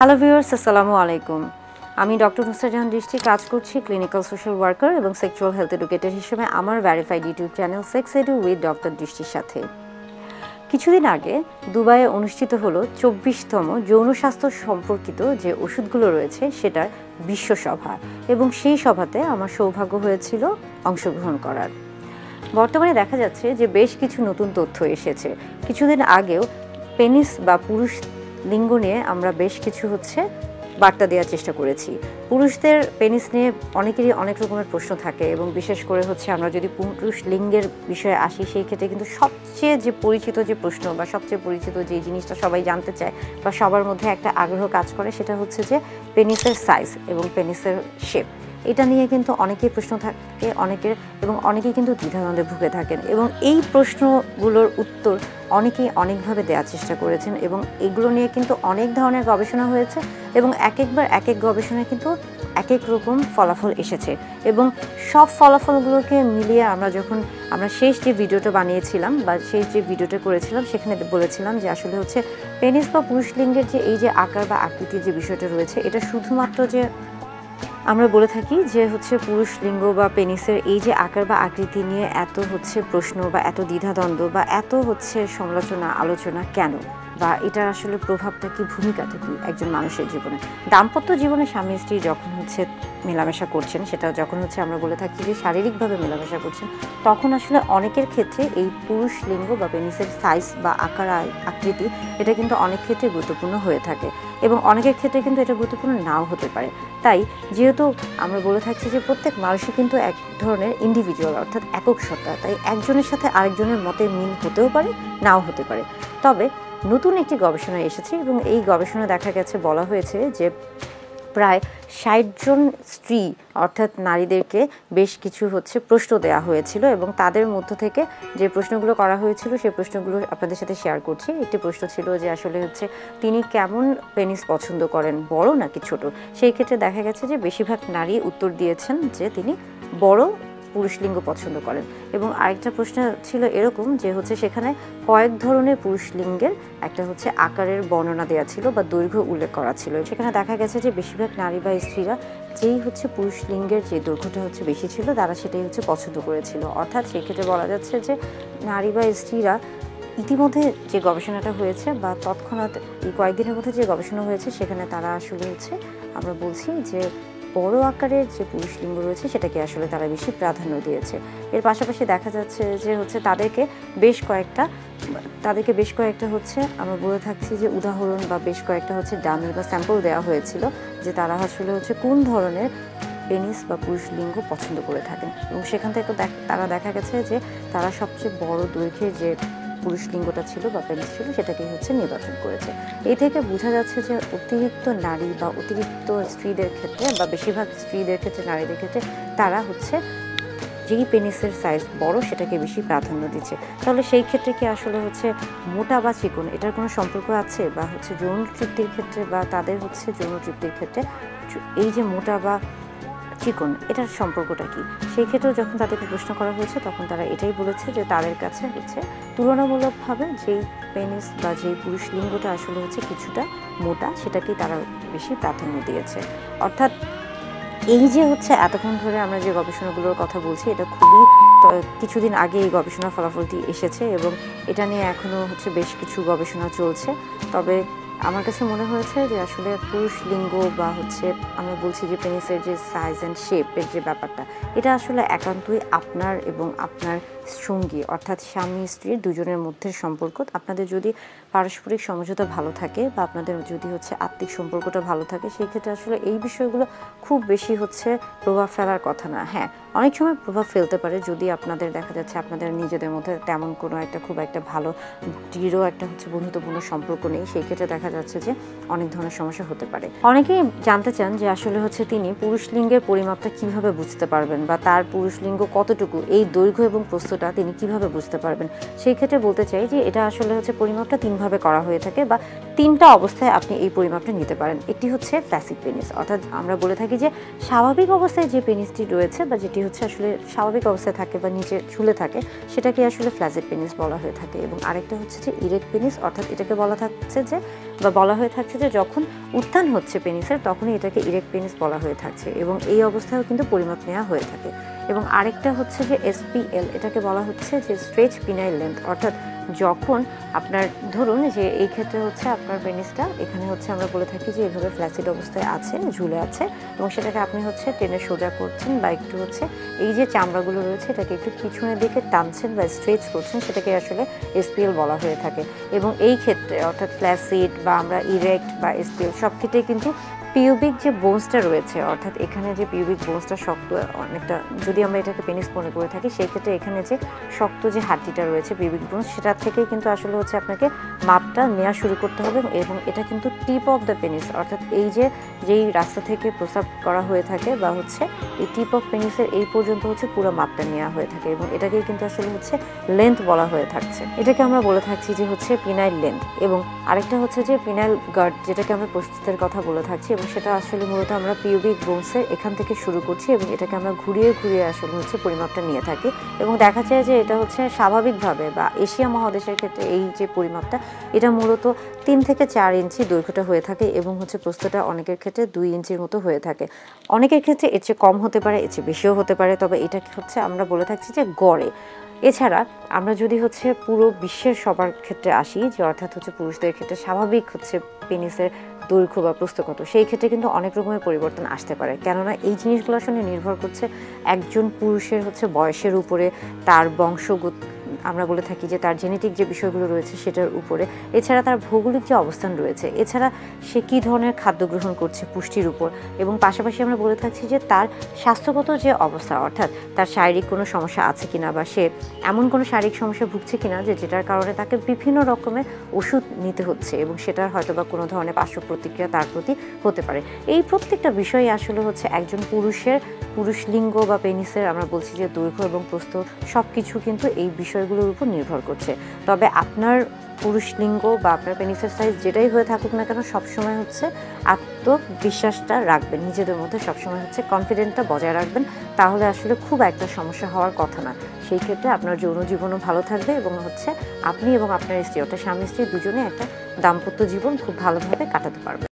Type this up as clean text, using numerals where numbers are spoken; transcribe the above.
Hello viewers, আসসালামু আলাইকুম। আমি ডক্টর নুসরাত জাহান দৃষ্টি কাজ করছি ক্লিনিক্যাল সোশ্যাল ওয়ার্কার এবং সেক্সুয়াল হেলথ এডুকেটর হিসেবে আমার verified YouTube channel sex edu with doctor দৃষ্টির সাথে। কিছুদিন আগে দুবাইয়ে অনুষ্ঠিত হলো 24তম যৌন স্বাস্থ্য সম্পর্কিত যে ওষুধগুলো রয়েছে সেটার বিশ্ব সভা, এবং সেই সভাতে আমার সৌভাগ্য হয়েছিল অংশগ্রহণ করার। বর্তমানে দেখা যাচ্ছে যে বেশ কিছু নতুন তথ্য এসেছে। কিছুদিন আগেও পেনিস বা পুরুষ লিঙ্গ নিয়ে আমরা বেশ কিছু বার্তা দেওয়ার চেষ্টা করেছি। পুরুষদের পেনিস নিয়ে অনেকেরই অনেক রকমের প্রশ্ন থাকে, এবং বিশেষ করে আমরা যদি পুরুষ লিঙ্গের বিষয়ে আসি, সেই ক্ষেত্রে কিন্তু সবচেয়ে যে পরিচিত যে প্রশ্ন বা সবচেয়ে পরিচিত যে জিনিসটা সবাই জানতে চায় বা সবার মধ্যে একটা আগ্রহ কাজ করে, সেটা হচ্ছে যে পেনিসের সাইজ এবং পেনিসের শেপ। এটা নিয়ে কিন্তু অনেকেই প্রশ্ন থাকে অনেকের, এবং অনেকেই কিন্তু দ্বিধাদ্বন্দ্বে ভুগে থাকেন, এবং এই প্রশ্নগুলোর উত্তর অনেকেই অনেকভাবে দেওয়ার চেষ্টা করেছেন, এবং এগুলো নিয়ে কিন্তু অনেক ধরনের গবেষণা হয়েছে, এবং এক একবার এক এক গবেষণায় কিন্তু এক এক রকম ফলাফল এসেছে। এবং সব ফলাফলগুলোকে মিলিয়ে আমরা শেষ যে ভিডিওটা বানিয়েছিলাম বা শেষ যে ভিডিওটা করেছিলাম, সেখানে বলেছিলাম যে আসলে পেনিস বা পুরুষ লিঙ্গের যে এই যে আকার বা আকৃতির যে বিষয়টা রয়েছে, এটা শুধুমাত্র যে আমরা বলে থাকি যে পুরুষ লিঙ্গ বা পেনিসের এই যে আকার বা আকৃতি নিয়ে এত প্রশ্ন বা এত দ্বিধাদ্বন্দ্ব বা এত সমালোচনা আলোচনা কেন, বা এটার আসলে প্রভাবটা কি, ভূমিকাটা কি একজন মানুষের জীবনে। দাম্পত্য জীবনে স্বামী স্ত্রী যখন মেলামেশা করছেন, সেটা যখন আমরা বলে থাকি যে শারীরিকভাবে মেলামেশা করছেন, তখন আসলে অনেকের ক্ষেত্রে এই পুরুষ লিঙ্গ বা পেনিসের সাইজ বা আকার আকৃতি এটা কিন্তু অনেক ক্ষেত্রে গুরুত্বপূর্ণ হয়ে থাকে, এবং অনেকের ক্ষেত্রে কিন্তু এটা গুরুত্বপূর্ণ নাও হতে পারে। তাই যেহেতু আমরা বলে থাকছি যে প্রত্যেক মানুষই কিন্তু এক ধরনের ইন্ডিভিজুয়াল, অর্থাৎ একক সত্তা, তাই একজনের সাথে আরেকজনের মতে মিল হতেও পারে, নাও হতে পারে। তবে নতুন একটি গবেষণা এসেছে, এবং এই গবেষণা দেখা গেছে, বলা হয়েছে যে প্রায় 60 জন স্ত্রী অর্থাৎ নারীদেরকে বেশ কিছু প্রশ্ন দেওয়া হয়েছিল, এবং তাদের মধ্য থেকে যে প্রশ্নগুলো করা হয়েছিল সেই প্রশ্নগুলো আপনাদের সাথে শেয়ার করছি। একটি প্রশ্ন ছিল যে আসলে তিনি কেমন পেনিস পছন্দ করেন, বড় নাকি ছোট। সেই ক্ষেত্রে দেখা গেছে যে বেশিরভাগ নারী উত্তর দিয়েছেন যে তিনি বড় পুরুষ লিঙ্গ পছন্দ করেন। এবং আরেকটা প্রশ্ন ছিল এরকম যে সেখানে কয়েক ধরনের পুরুষ লিঙ্গের একটা আকারের বর্ণনা দেওয়া ছিল বা দৈর্ঘ্য উল্লেখ করা ছিল। সেখানে দেখা গেছে যে বেশিরভাগ নারী বা স্ত্রীরা যেই পুরুষ লিঙ্গের যে দৈর্ঘ্যটা বেশি ছিল, তারা সেটাই পছন্দ করেছিল। অর্থাৎ সেই ক্ষেত্রে বলা যাচ্ছে যে নারী বা স্ত্রীরা ইতিমধ্যে যে গবেষণাটা হয়েছে বা তৎক্ষণাৎ এই কয়েকদিনের মধ্যে যে গবেষণা হয়েছে, সেখানে তারা আসলে আমরা বলছি যে বড় আকারের যে পুরুষ লিঙ্গ রয়েছে সেটাকে আসলে তারা বেশি প্রাধান্য দিয়েছে। এর পাশাপাশি দেখা যাচ্ছে যে তাদেরকে বেশ কয়েকটা আমরা বলে থাকছি যে উদাহরণ বা বেশ কয়েকটা ডামি বা স্যাম্পল দেওয়া হয়েছিল যে তারা আসলে কোন ধরনের পেনিস বা পুরুষ লিঙ্গ পছন্দ করে থাকেন, এবং সেখান থেকে তারা দেখা গেছে যে তারা সবচেয়ে বড় দৈর্ঘ্যের যে পুরুষ লিঙ্গটা ছিল বা পেনিস ছিল সেটাকেই নির্বাচন করেছে। এই থেকে বোঝা যাচ্ছে যে অতিরিক্ত নারী বা অতিরিক্ত স্ত্রীদের ক্ষেত্রে বা বেশিরভাগ স্ত্রীদের ক্ষেত্রে, নারীদের ক্ষেত্রে তারা যেই পেনিসের সাইজ বড় সেটাকে বেশি প্রাধান্য দিচ্ছে। তাহলে সেই ক্ষেত্রে কি আসলে মোটা বা চিকন এটার কোনো সম্পর্ক আছে, বা যৌন তৃপ্তির ক্ষেত্রে বা তাদের যৌন তৃপ্তির ক্ষেত্রে এই যে মোটা বা চিকন এটার সম্পর্কটা কি? সেই ক্ষেত্রেও যখন তাদেরকে প্রশ্ন করা হয়েছে, তখন তারা এটাই বলেছে যে তাদের কাছে তুলনামূলকভাবে যেই পেনিস বা যেই পুরুষ লিঙ্গটা আসলে কিছুটা মোটা, সেটাকেই তারা বেশি প্রাধান্য দিয়েছে। অর্থাৎ এই যে এতক্ষণ ধরে আমরা যে গবেষণাগুলোর কথা বলছি, এটা খুবই কিছুদিন আগে এই গবেষণার ফলাফলটি এসেছে, এবং এটা নিয়ে এখনও বেশ কিছু গবেষণা চলছে। তবে আমার কাছে মনে হয়েছে যে আসলে পুরুষ লিঙ্গ বা আমরা বলছি যে পেনিসের যে সাইজ অ্যান্ড শেপের যে ব্যাপারটা, এটা আসলে একান্তই আপনার এবং আপনার সঙ্গী অর্থাৎ স্বামী স্ত্রীর দুজনের মধ্যে সম্পর্ক। আপনাদের যদি পারস্পরিক সমঝোতা ভালো থাকে বা আপনাদের যদি আত্মিক সম্পর্কটা ভালো থাকে, সেই ক্ষেত্রে আসলে এই বিষয়গুলো খুব বেশি প্রভাব ফেলার কথা না। হ্যাঁ, অনেক সময় প্রভাব ফেলতে পারে যদি আপনাদের দেখা যাচ্ছে আপনাদের নিজেদের মধ্যে তেমন কোনো খুব একটা ভালো দৃঢ় একটা বন্ধুত্বপূর্ণ সম্পর্ক নেই। সেই ক্ষেত্রে দেখা যাচ্ছে যে অনেক ধরনের সমস্যা হতে পারে। অনেকেই জানতে চান যে আসলে তিনি পুরুষ লিঙ্গের পরিমাপটা কিভাবে বুঝতে পারবেন, বা তার পুরুষ লিঙ্গ কতটুকু, এই দৈর্ঘ্য এবং প্রস্থটা তিনি কিভাবে বুঝতে পারবেন। সেই ক্ষেত্রে বলতে চাই যে এটা আসলে পরিমাপটা তিনভাবে করা হয়ে থাকে, বা তিনটা অবস্থায় আপনি এই পরিমাপটা নিতে পারেন। একটি ফ্ল্যাসিড পেনিস, অর্থাৎ আমরা বলে থাকি যে স্বাভাবিক অবস্থায় যে পেনিসটি রয়েছে বা যেটি আসলে স্বাভাবিক অবস্থায় থাকে বা নিচে ঝুলে থাকে, সেটাকে আসলে ফ্ল্যাসিড পেনিস বলা হয়ে থাকে। এবং আরেকটা যে ইরেক্ট পেনিস, অর্থাৎ এটাকে বলা থাকছে যে বা বলা হয়ে থাকছে যে যখন উত্থান হচ্ছে পেনিসের তখনই এটাকে ইরেক্ট পেনিস বলা হয়ে থাকছে, এবং এই অবস্থায়ও কিন্তু পরিমাপ নেওয়া হয়ে থাকে। এবং আরেকটা হচ্ছে যে SPL, এটাকে বলা হচ্ছে যে স্ট্রেচ পিনাইল লেন্থ, অর্থাৎ যখন আপনার ধরুন যে এই ক্ষেত্রে হচ্ছে আপনার পেনিসটা এখানে হচ্ছে আমরা বলে থাকি যে এভাবে ফ্ল্যাসিড অবস্থায় আছে, ঝুলে আছে, এবং সেটাকে আপনি হচ্ছে টেনে সোজা করছেন বা একটু হচ্ছে এই যে চামড়াগুলো রয়েছে এটাকে একটু পিছনের দিকে টানছেন বা স্ট্রেচ করছেন, সেটাকে আসলে SPL বলা হয়ে থাকে। এবং এই ক্ষেত্রে অর্থাৎ ফ্ল্যাসিড বা আমরা ইরেক্ট বা SPL সব ক্ষেত্রেই কিন্তু পিউবিক যে বোনসটা রয়েছে, অর্থাৎ এখানে যে পিউবিক বোনসটা শক্ত অনেকটা, যদি আমরা এটাকে পেনিস মনে করে থাকি সেই ক্ষেত্রে এখানে যে শক্ত যে হাড্ডিটা রয়েছে পিউবিক বোনস, সেটা থেকেই কিন্তু আসলে হচ্ছে আপনাকে মাপটা নেওয়া শুরু করতে হবে। এবং এটা কিন্তু টিপ অফ দ্য পেনিস, অর্থাৎ এই যে যেই রাস্তা থেকে প্রস্রাব করা হয়ে থাকে বা হচ্ছে এই টিপ অফ পেনিসের এই পর্যন্ত হচ্ছে পুরো মাপটা নেওয়া হয়ে থাকে, এবং এটাকেই কিন্তু আসলে হচ্ছে লেন্থ বলা হয়ে থাকছে। এটাকে আমরা বলে থাকছি যে হচ্ছে পিনাইল লেন্থ। এবং আরেকটা হচ্ছে যে পিনাইল গার্ড, যেটাকে আমরা প্রস্তুতের কথা বলে থাকছি, এবং সেটা আসলে মূলত আমরা পিউবিক বোনসের এখান থেকে শুরু করছি এবং এটাকে আমরা ঘুরিয়ে ঘুরিয়ে আসলে হচ্ছে পরিমাপটা নিয়ে থাকি। এবং দেখা যায় যে এটা হচ্ছে স্বাভাবিকভাবে বা এশিয়া মহাদেশের ক্ষেত্রে এই যে পরিমাপটা এটা মূলত 3 থেকে 4 ইঞ্চি দৈর্ঘ্যটা হয়ে থাকে, এবং হচ্ছে প্রস্থটা অনেকের ক্ষেত্রে 2 ইঞ্চির মতো হয়ে থাকে। অনেকের ক্ষেত্রে এর চেয়ে কম হতে পারে, এর চেয়ে বেশিও হতে পারে, তবে এটা হচ্ছে আমরা বলে থাকছি যে গড়ে। এছাড়া আমরা যদি হচ্ছে পুরো বিশ্বের সবার ক্ষেত্রে আসি, যে অর্থাৎ হচ্ছে পুরুষদের ক্ষেত্রে স্বাভাবিক হচ্ছে পেনিসের দৈর্ঘ্য বা প্রস্থ কত, সেই ক্ষেত্রে কিন্তু অনেক রকমের পরিবর্তন আসতে পারে, কেননা এই জিনিসগুলো আসলে নির্ভর করছে একজন পুরুষের হচ্ছে বয়সের উপরে, তার বংশগত, আমরা বলে থাকি যে তার জেনেটিক যে বিষয়গুলো রয়েছে সেটার উপরে, এছাড়া তার ভৌগোলিক যে অবস্থান রয়েছে, এছাড়া সে কী ধরনের খাদ্য গ্রহণ করছে পুষ্টির উপর, এবং পাশাপাশি আমরা বলে থাকছি যে তার স্বাস্থ্যগত যে অবস্থা, অর্থাৎ তার শারীরিক কোনো সমস্যা আছে কিনা বা সে এমন কোনো শারীরিক সমস্যা ভুগছে কিনা যে যেটার কারণে তাকে বিভিন্ন রকমের ওষুধ নিতে হচ্ছে, এবং সেটার হয়তো বা কোনো ধরনের পার্শ্ব প্রতিক্রিয়া তার প্রতি হতে পারে। এই প্রত্যেকটা বিষয়ই আসলে হচ্ছে একজন পুরুষ লিঙ্গ বা পেনিসের আমরা বলছি যে দৈর্ঘ্য এবং প্রস্থ সব কিছু কিন্তু এই বিষয়গুলোর উপর নির্ভর করছে। তবে আপনার পুরুষ লিঙ্গ বা আপনার পেনিসের সাইজ যেটাই হয়ে থাকুক না কেন, সবসময় হচ্ছে আত্মবিশ্বাসটা রাখবেন, নিজেদের মধ্যে সবসময় হচ্ছে কনফিডেন্টটা বজায় রাখবেন, তাহলে আসলে খুব একটা সমস্যা হওয়ার কথা না। সেই ক্ষেত্রে আপনার যৌন জীবনও ভালো থাকবে, এবং হচ্ছে আপনি এবং আপনার স্ত্রী অর্থাৎ স্বামী স্ত্রী দুজনে একটা দাম্পত্য জীবন খুব ভালোভাবে কাটাতে পারবেন।